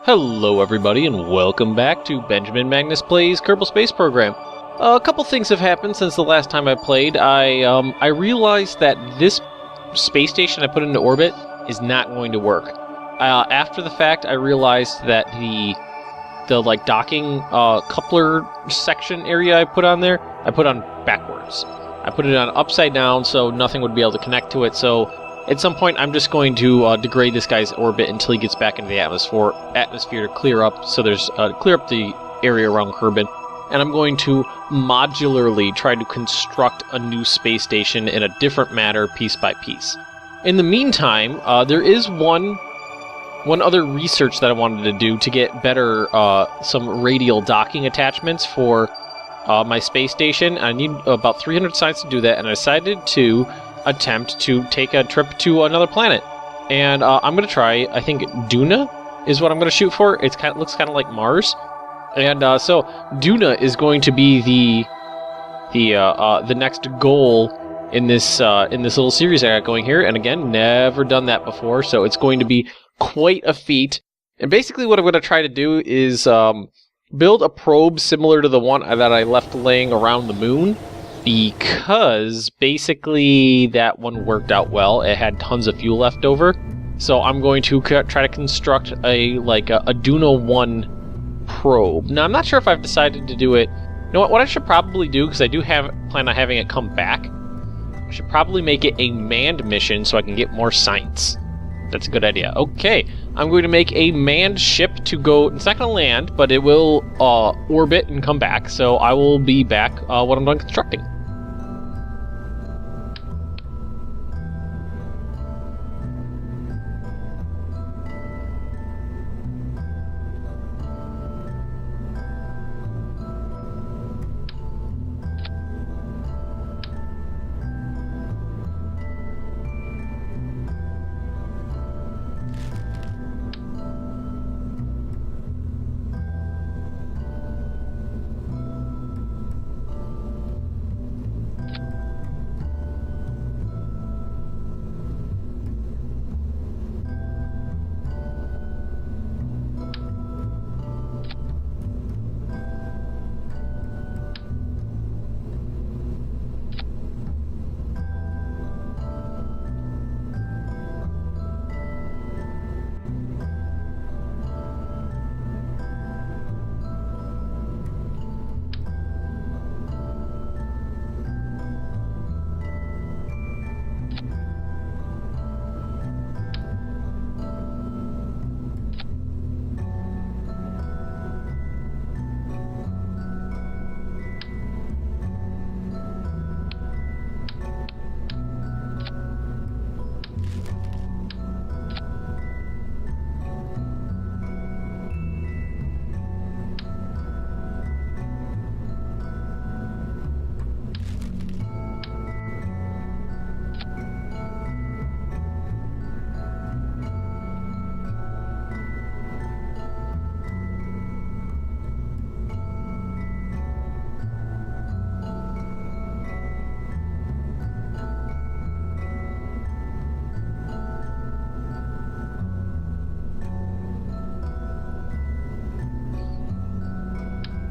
Hello everybody and welcome back to Benjamin Magnus Plays Kerbal Space Program. A couple things have happened since the last time I played. I realized that this space station I put into orbit is not going to work. After the fact, I realized that the like docking coupler section area I put on there, I put on backwards. I put it on upside down so nothing would be able to connect to it, so at some point I'm just going to degrade this guy's orbit until he gets back into the atmosphere to clear up, so there's clear up the area around Kerbin, and I'm going to modularly try to construct a new space station in a different manner, piece by piece. In the meantime, there is one other research that I wanted to do to get better some radial docking attachments for my space station. I need about 300 science to do that, and I decided to attempt to take a trip to another planet. And I'm going to try, I think Duna is what I'm going to shoot for. It looks kind of like Mars. And so Duna is going to be the next goal in this little series I got going here. And again, never done that before, so it's going to be quite a feat. And basically what I'm going to try to do is build a probe similar to the one that I left laying around the moon, because basically that one worked out well. It had tons of fuel left over. So I'm going to try to construct a Duna 1 probe. Now I'm not sure if I've decided to do it. You know what I should probably do, because I do plan on having it come back, I should probably make it a manned mission so I can get more science. That's a good idea. Okay, I'm going to make a manned ship to go. It's not going to land, but it will orbit and come back. So I will be back when I'm done constructing.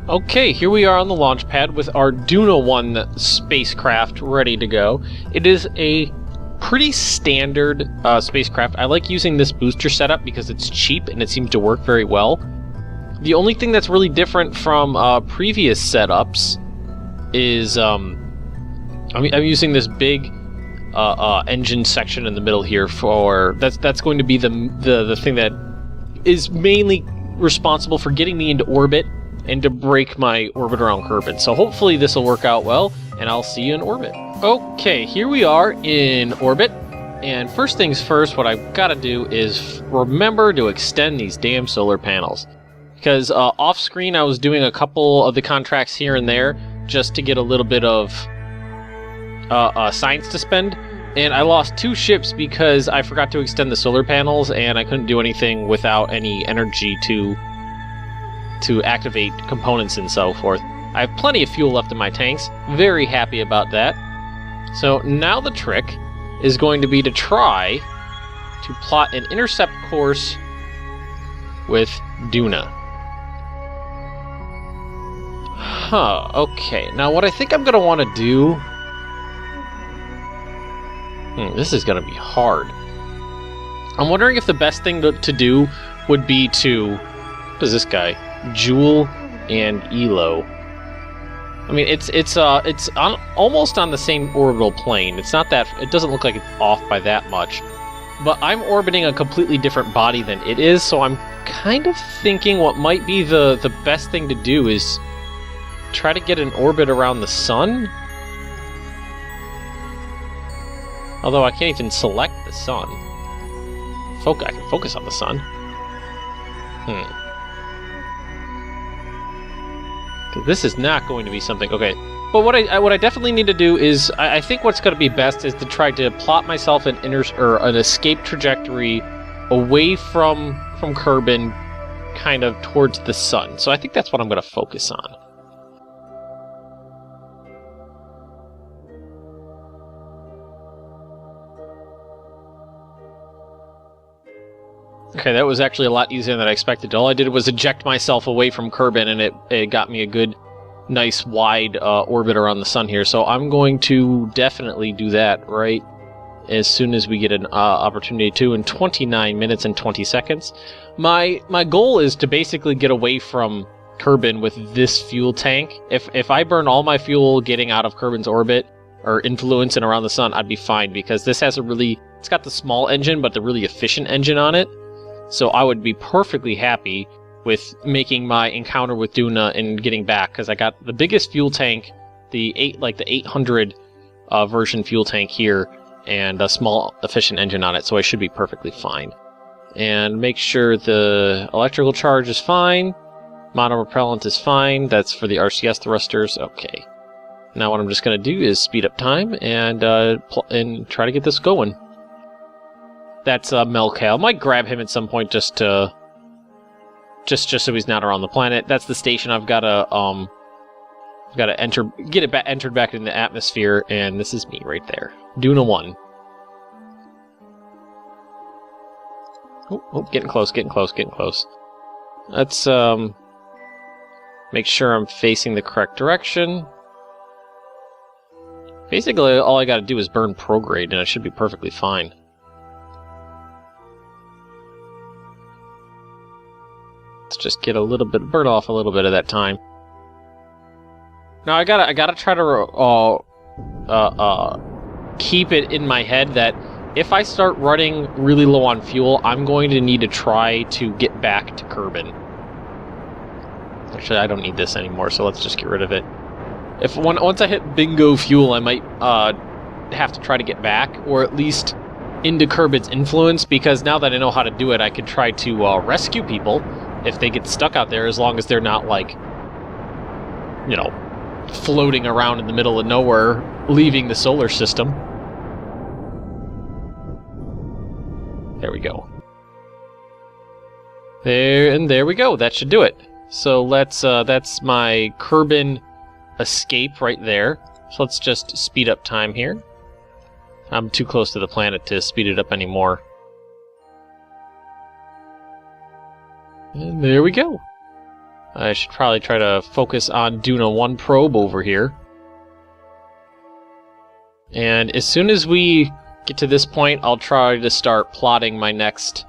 Okay, here we are on the launch pad with our Duna 1 spacecraft ready to go. It is a pretty standard spacecraft. I like using this booster setup because it's cheap and it seems to work very well. The only thing that's really different from previous setups is I'm using this big engine section in the middle here for that's going to be the thing that is mainly responsible for getting me into orbit and to break my orbit around Kerbin. So hopefully this will work out well, and I'll see you in orbit. Okay, here we are in orbit, and first things first, what I've got to do is remember to extend these damn solar panels. Because off screen I was doing a couple of the contracts here and there just to get a little bit of science to spend, and I lost 2 ships because I forgot to extend the solar panels, and I couldn't do anything without any energy to activate components and so forth. I have plenty of fuel left in my tanks. Very happy about that. So now the trick is going to be to try to plot an intercept course with Duna. Huh, okay. Now what I think I'm going to want to do... this is going to be hard. I'm wondering if the best thing to do would be to... What is this guy? Jewel and Elo. I mean, it's almost on the same orbital plane. It's not that... It doesn't look like it's off by that much. But I'm orbiting a completely different body than it is, so I'm kind of thinking what might be the best thing to do is try to get an orbit around the sun? Although I can't even select the sun. I can focus on the sun. This is not going to be something... Okay. But what I definitely need to do is... I think what's going to be best is to try to plot myself an escape trajectory away from Kerbin, kind of towards the sun. So I think that's what I'm going to focus on. Okay, that was actually a lot easier than I expected. All I did was eject myself away from Kerbin, and it got me a good, nice, wide orbit around the sun here. So I'm going to definitely do that right as soon as we get an opportunity to, in 29 minutes and 20 seconds. My goal is to basically get away from Kerbin with this fuel tank. If I burn all my fuel getting out of Kerbin's orbit, or influence and around the sun, I'd be fine, because this has it's got the small engine, but the really efficient engine on it. So I would be perfectly happy with making my encounter with Duna and getting back, because I got the biggest fuel tank, the 800 version fuel tank here, and a small efficient engine on it, so I should be perfectly fine. And make sure the electrical charge is fine, monopropellant is fine, that's for the RCS thrusters, okay. Now what I'm just going to do is speed up time and try to get this going. That's Melcal. Might grab him at some point just so he's not around the planet. That's the station I've got to get it entered back in the atmosphere, and this is me right there. Duna 1. Oh, getting close. Let's make sure I'm facing the correct direction. Basically, all I got to do is burn prograde, and I should be perfectly fine. Let's just get burn off a little bit of that time. Now I gotta try to keep it in my head that if I start running really low on fuel, I'm going to need to try to get back to Kerbin. Actually, I don't need this anymore, so let's just get rid of it. Once I hit bingo fuel, I might have to try to get back, or at least into Kerbin's influence, because now that I know how to do it, I can try to rescue people if they get stuck out there, as long as they're not, like, you know, floating around in the middle of nowhere, leaving the solar system. There we go. There we go. That should do it. So that's my Kerbin escape right there. So let's just speed up time here. I'm too close to the planet to speed it up anymore. And there we go. I should probably try to focus on Duna 1 probe over here. And as soon as we get to this point, I'll try to start plotting my next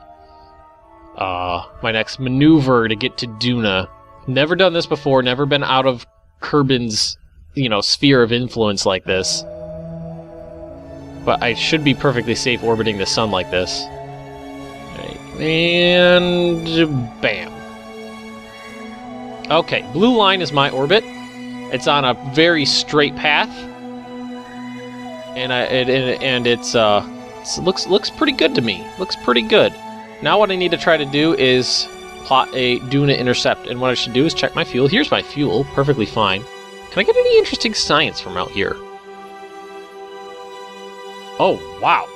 maneuver to get to Duna. Never done this before, never been out of Kerbin's, sphere of influence like this. But I should be perfectly safe orbiting the sun like this. And bam. Okay, blue line is my orbit. It's on a very straight path, and it looks pretty good to me. Looks pretty good. Now what I need to try to do is plot a Duna Intercept, and what I should do is check my fuel. Here's my fuel, perfectly fine. Can I get any interesting science from out here? Oh, wow.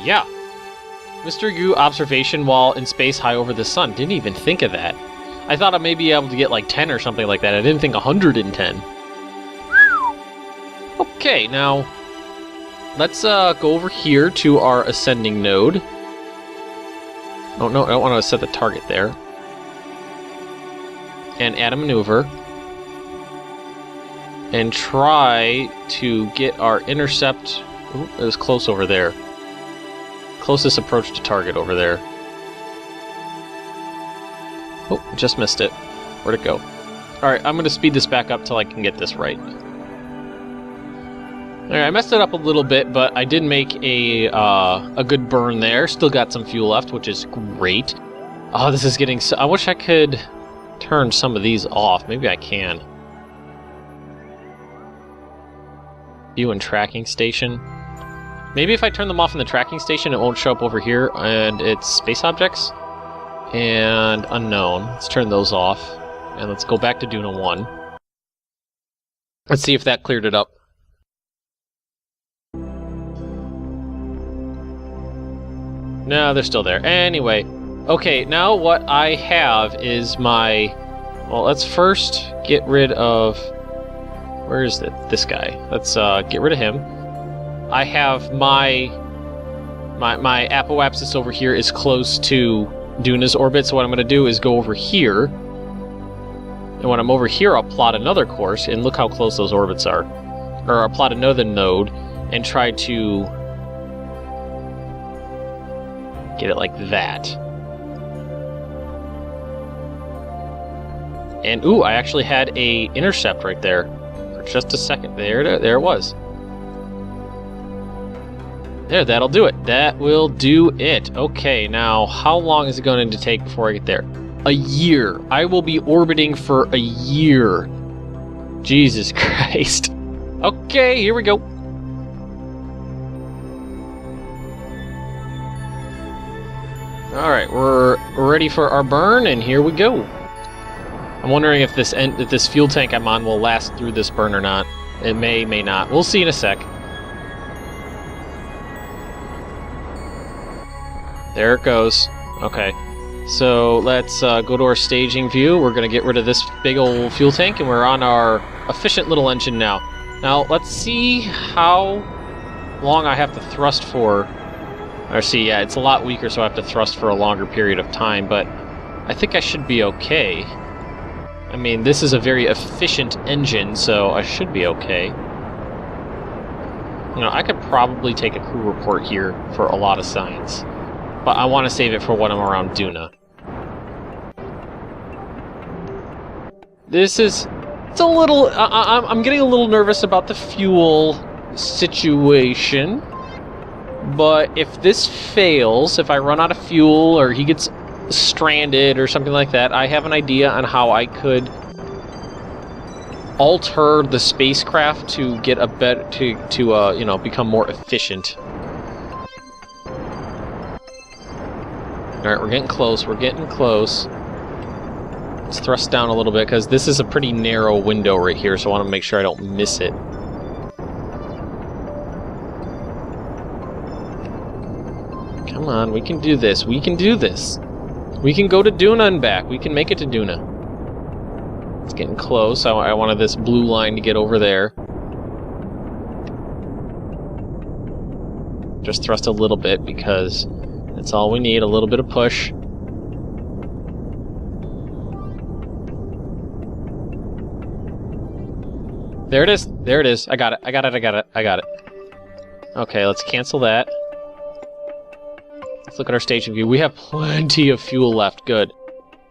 Yeah. Mr. Gu observation while in space high over the sun. Didn't even think of that. I thought I may be able to get like 10 or something like that. I didn't think 110. Okay, now let's go over here to our ascending node. Oh no, I don't want to set the target there. And add a maneuver. And try to get our intercept... Ooh, it was close over there. Closest approach to target over there. Oh, just missed it. Where'd it go? Alright, I'm going to speed this back up till I can get this right. Alright, I messed it up a little bit, but I did make a good burn there. Still got some fuel left, which is great. Oh, this is getting so... I wish I could turn some of these off. Maybe I can. View and tracking station. Maybe if I turn them off in the tracking station, it won't show up over here, and it's space objects and unknown. Let's turn those off, and let's go back to Duna 1. Let's see if that cleared it up. No, they're still there. Anyway, okay, now what I have is my... Well, let's first get rid of... Where is it? This guy. Let's get rid of him. I have my apoapsis over here is close to Duna's orbit, so what I'm going to do is go over here. And when I'm over here, I'll plot another course, and look how close those orbits are. Or I'll plot another node and try to get it like that. And ooh, I actually had a intercept right there for just a second. There it was. There, that'll do it. That will do it. Okay, now how long is it going to take before I get there? A year. I will be orbiting for a year. Jesus Christ. Okay, here we go. Alright, we're ready for our burn, and here we go. I'm wondering if this fuel tank I'm on will last through this burn or not. It may not. We'll see in a sec. There it goes. Okay. So let's go to our staging view. We're going to get rid of this big old fuel tank, and we're on our efficient little engine now. Now, let's see how long I have to thrust for. Or see, yeah, it's a lot weaker, so I have to thrust for a longer period of time, but I think I should be okay. I mean, this is a very efficient engine, so I should be okay. You know, I could probably take a crew report here for a lot of science, but I want to save it for when I'm around Duna. It's a little... I'm getting a little nervous about the fuel situation. But if this fails, if I run out of fuel or he gets stranded or something like that, I have an idea on how I could alter the spacecraft to get a better, you know, become more efficient. All right, we're getting close. We're getting close. Let's thrust down a little bit because this is a pretty narrow window right here, so I want to make sure I don't miss it. Come on, we can do this. We can do this. We can go to Duna and back. We can make it to Duna. It's getting close. I wanted this blue line to get over there. Just thrust a little bit because that's all we need. A little bit of push. There it is. There it is. I got it. I got it. I got it. I got it. Okay, let's cancel that. Let's look at our staging view. We have plenty of fuel left. Good.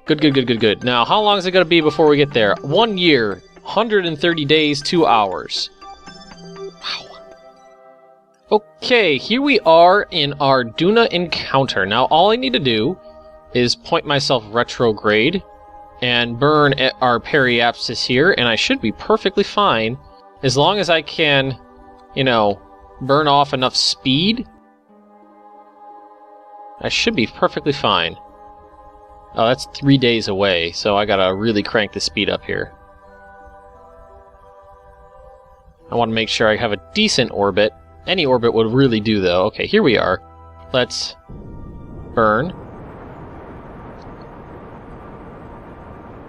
Good, good, good, good, good. Now, how long is it going to be before we get there? 1 year, 130 days, 2 hours. Wow. Okay, here we are in our Duna Encounter. Now, all I need to do is point myself retrograde and burn at our periapsis here, and I should be perfectly fine as long as I can, you know, burn off enough speed. I should be perfectly fine. Oh, that's 3 days away, so I gotta really crank the speed up here. I want to make sure I have a decent orbit. Any orbit would really do, though. Okay, here we are. Let's burn.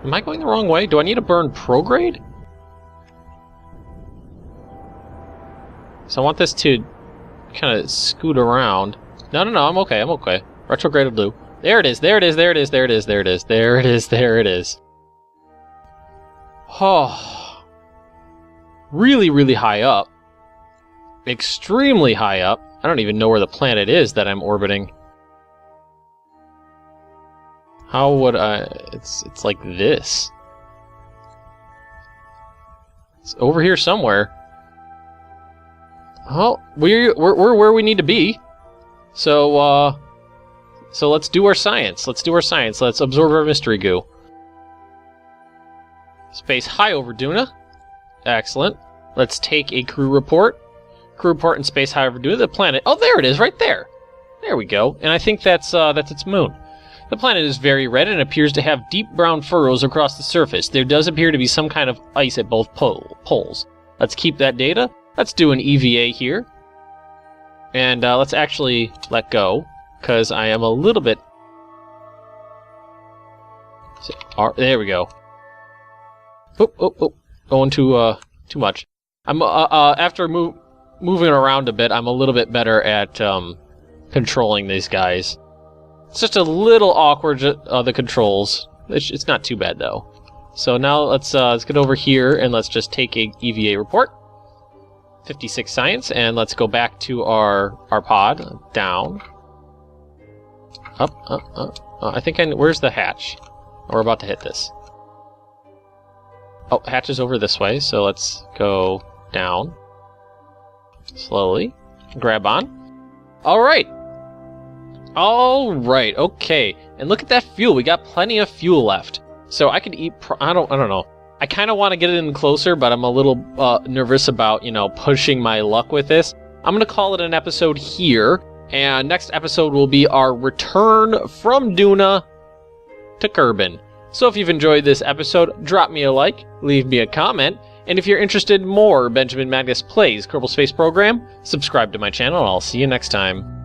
Am I going the wrong way? Do I need to burn prograde? So I want this to kind of scoot around. No, I'm okay, I'm okay. Retrograde will do. There it is, there it is, there it is, there it is, there it is, there it is, there it is. Oh. Really, really high up. Extremely high up. I don't even know where the planet is that I'm orbiting. How would I... It's like this. It's over here somewhere. Oh, we're where we need to be. So let's do our science. Let's do our science. Let's absorb our mystery goo. Space high over Duna. Excellent. Let's take a crew report. Crew report in space high over Duna. The planet. Oh, there it is, right there. There we go. And I think that's its moon. The planet is very red and appears to have deep brown furrows across the surface. There does appear to be some kind of ice at both poles. Let's keep that data. Let's do an EVA here. And let's actually let go, because I am a little bit... There we go. Oh, going too much. I'm after moving around a bit, I'm a little bit better at controlling these guys. It's just a little awkward, the controls. It's not too bad though. So now let's get over here and let's just take a EVA report. 56 science, and let's go back to our pod. Down. Up. I think where's the hatch? We're about to hit this. Oh, hatch is over this way, so let's go down. Slowly. Grab on. Alright. Alright, okay. And look at that fuel. We got plenty of fuel left. So I could eat... I don't know. I kind of want to get it in closer, but I'm a little nervous about, pushing my luck with this. I'm going to call it an episode here. And next episode will be our return from Duna to Kerbin. So if you've enjoyed this episode, drop me a like, leave me a comment, and if you're interested in more Benjamin Magnus Plays Kerbal Space Program, subscribe to my channel, and I'll see you next time.